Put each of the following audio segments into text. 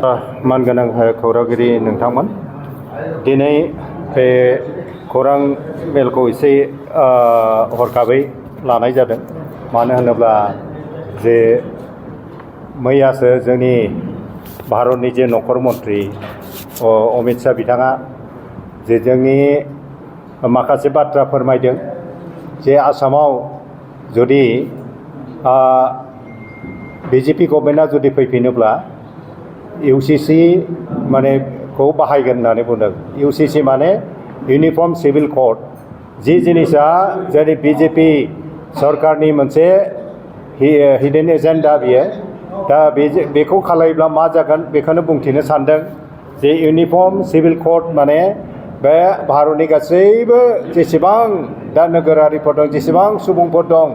मानगोनां खौरांगिरि नोंथांमोन दिनै बे खौरां मेलखौ एसे हरखाबै लानाय जादों मानो होनोब्ला जे मैयासो जोंनि भारतनि जे नखर मन्त्रि अमित शाह बिथाङा जे जोंनि माखासे बाथ्रा फोरमायदों जे आसामाव जुदि बिजेपि गभर्नमेन्टआ जुदि फैफिनोब्ला इउसिसि माने खौ बाहायगोन होननानै बुंदों। इउसिसि माने इउनिफर्म सिभिल कोड जि जिनिसा जोंनि बिजेपि सरकारनि मोनसे हिडेन एजेन्डा बियो दा बेखौ खालायोब्ला मा जागोन बेखौनो बुंथिनो सानदों जे इउनिफर्म सिभिल कोड माने बे भारतनि गासैबो जेसेबां दा नोगोरारिफोर दं जेसेबां सुबुंफोर दं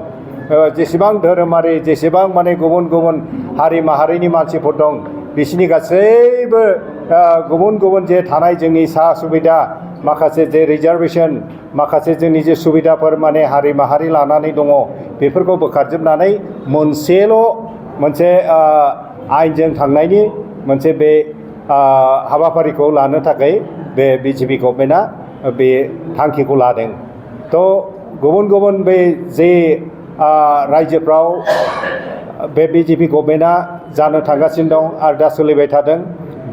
जेसेबां धोरोमारि जेसेबां माने गुबुन गुबुन हारि माहारिनि मानसिफोर दं बिसोरनि गासैबो गुबुन गुबुन जे थानाय जोंनि सा सुबिदा माखासे जे रिजार्भेसन माखासे जोंनि जे सुबिदाफोर माने हारि माहारि लानानै दङ बेफोरखौ बोखारजोबनानै मोनसेल' मोनसे आयेनजों थांनायनि मोनसे बे हाबाफारिखौ लानो थाखाय बे बिजेपि गभर्नमेन्टआ बे थांखिखौ लादों। थ' गुबुन गुबुन बे जे रायजोफ्राव बे बिजेपि गभर्नमेन्टआ जानो थांगासिनो दं आरो दा सोलिबाय थादों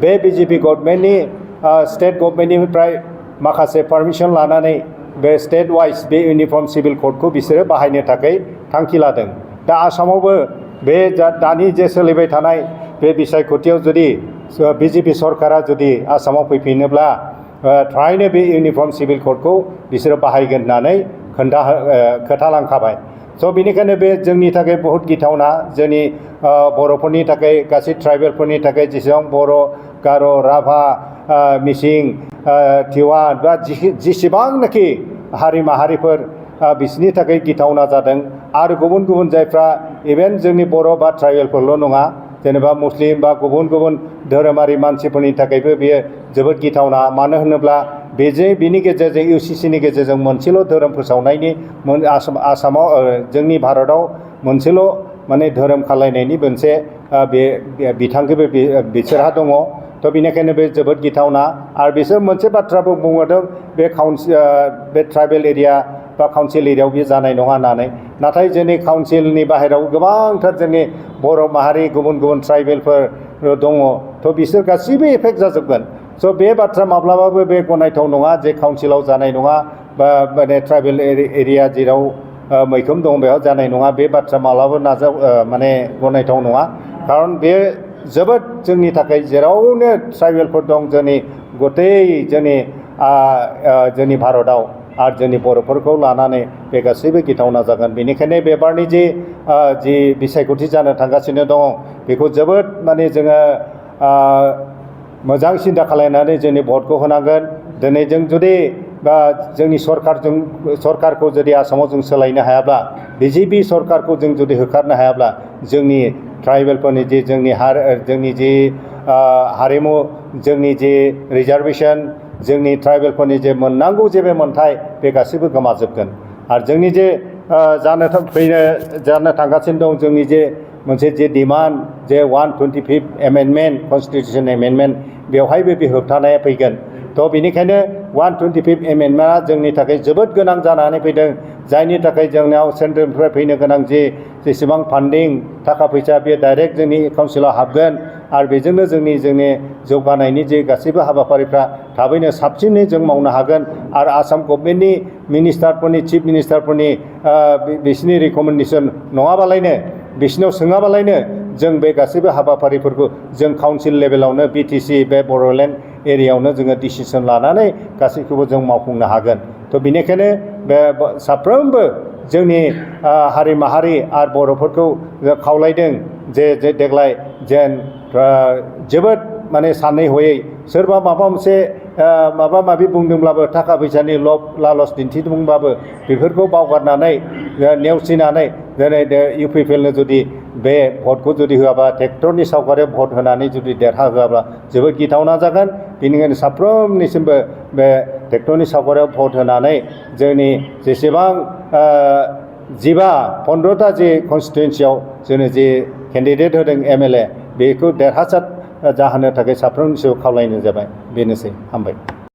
बे बिजेपि गभर्नमेन्टनि स्टेट गभर्नमेन्टनिफ्राय माखासे पारमिसन लानानै बे स्टेट वाइज बे इउनिफर्म सिभिल कोडखौ बिसोरो बाहायनो थाखाय थांखि लादों। दा आसामावबो बे दानि जे सोलिबाय थानाय बे बिसायख'थियाव जुदि बिजेपि सरकारा जुदि आसामाव फैफिनोब्ला थारैनो बे इउनिफर्म सिभिल कोडखौ बिसोरो बाहायगोन होननानै खोथालांखाबाय। स' बेनिखायनो बे जोंनि थाखाय बहुत गिथावना जोंनि बर'फोरनि थाखाय गासै ट्राइबेलफोरनि थाखाय जेसेबां बर' गार' राभा मिसिं टिवा बा जेसेबांनाखि हारि माहारिफोर बिसोरनि थाखाय गिथावना जादों आरो गुबुन गुबुन जायफ्रा इभेन जोंनि बर' बा ट्राइबेलफोरल' नङा जेनेबा मुस्लिम बा गुबुन गुबुन धोरोमारि मानसिफोरनि थाखायबो बेयो जोबोद गिथावना मानो होनोब्ला बिनि गेजेरजों इउसिसिनि गेजेरजों मोनसेल' धोरोम फोसावनायनि आसामाव जोंनि भारताव मोनसेल' माने धोरोम खालायनायनि मोनसे बे बिथांखिबो बिसोरहा दङ। थ' बेनिखायनो बे जोबोद गिथावना आरो बिसोर मोनसे बाथ्राबो बुंहरदों बे ट्राइबेल एरिया बा काउन्सिल एरियायाव बे जानाय नङा होननानै नाथाय जोंनि काउन्सिलनि बाहेरायाव गोबांथार जोंनि बर' माहारि गुबुन गुबुन ट्राइबेलफोर दङ थ' बिसोर गासैबो एफेक्ट जाजोबगोन। स' बे बाथ्रा माब्लाबाबो बे गनायथाव नङा जे काउन्सिलाव जानाय नङा बा माने ट्राइबेल एरिया जेराव मैखोम दं बेयाव जानाय नङा बे बाथ्रा माब्लाबा माने गनायथाव नङा खारन बे जोबोद जोंनि थाखाय जेरावनो ट्राइबेलफोर दं जोंनि गथै जोंनि भारताव आरो जोंनि बर'फोरखौ लानानै बे गासैबो गिथावना जागोन। बेनिखायनो बेबारनि जि बिसायख'थि जानो थांगासिनो दङ बेखौ जोबोद माने जोङो मोजां सिन्था खालामनानै जोंनि भटखौ होनांगोन। दिनै जों जुदि बा जोंनि सरकारखौ जुदि आसामाव जों सोलायनो हायाब्ला बिजेपि सरकारखौ जों जुदि होखारनो हायाब्ला जोंनि ट्राइबेलफोरनि जोंनि जि हारिमु जोंनि जि रिजार्भेसन जोंनि ट्राइबेलफोरनि जे मोननांगौ जे बे मोन्थाय बे गासैबो गोमाजोबगोन। आरो जोंनि जे जानो थांगासिनो दं जोंनि जे मोनसे जे डिमान्ड जे 125 एमेन्डमेन्ट कनस्टिटिउसन एमेन्डमेन्ट बेवहायबो बे होबथानाया फैगोन। थ' बेनिखायनो 125 एमेन्डमेन्टआ जोंनि थाखाय जोबोद गोनां जानानै फैदों जायनि थाखाय जोंनाव सेन्ट्रेलनिफ्राय फैनो गोनां जेसेबां फान्डिं थाखा फैसा बे डाइरेक्ट जोंनि काउन्सिलाव हाबगोन आरो बेजोंनो जोंनि जौगानायनि जे गासैबो हाबाफारिफ्रा थाबैनो साबसिनै जों मावनो हागोन आरो आसाम गभर्नमेन्टनि मिनिस्टारफोरनि चिफ मिनिस्टारफोरनि बिसिनि रिकमेन्डेसन नङाबालायनो बिसिनाव सोङाबालायनो जों बे गासैबो हाबाफारिफोरखौ जों काउन्सिल लेभेलावनो बिटिसि बे बड'लेण्ड एरियायावनो जोङो डिसिसन लानानै गासैखौबो जों मावफुंनो हागोन। थ' बेनिखायनो बे साफ्रोमबो जोंनि हारि माहारि आरो बर'फोरखौ खावलायदों जे देग्लाय जेन जोबोद माने सानै हयै सोरबा माबा मोनसे माबा माबि बुंदोंब्लाबो थाखा फैसानि लब लालस दिन्थिदोंब्लाबो बेफोरखौ बावगारनानै नेवसिनानै दिनै इउपिपिएलनो जुदि बे भटखौ जुदि होआबा ट्रेक्टरनि सावगारियाव भट होनानै जुदि देरहाहोआब्ला जोबोद गिथावना जागोन। बेनिखायनो साफ्रोमनिसिमबो बे ट्रेक्टरनि सावगारियाव भट होनानै जोंनि जेसेबां 15-16टा जे कनस्टिटुवेन्सियाव जोंनो जे केन्डिडेट होदों एमएलए बेखौ देरहासार जाहोनो थाखाय साफ्रोमनि सायाव खावलायनाय जाबाय बेनोसै हामबाय।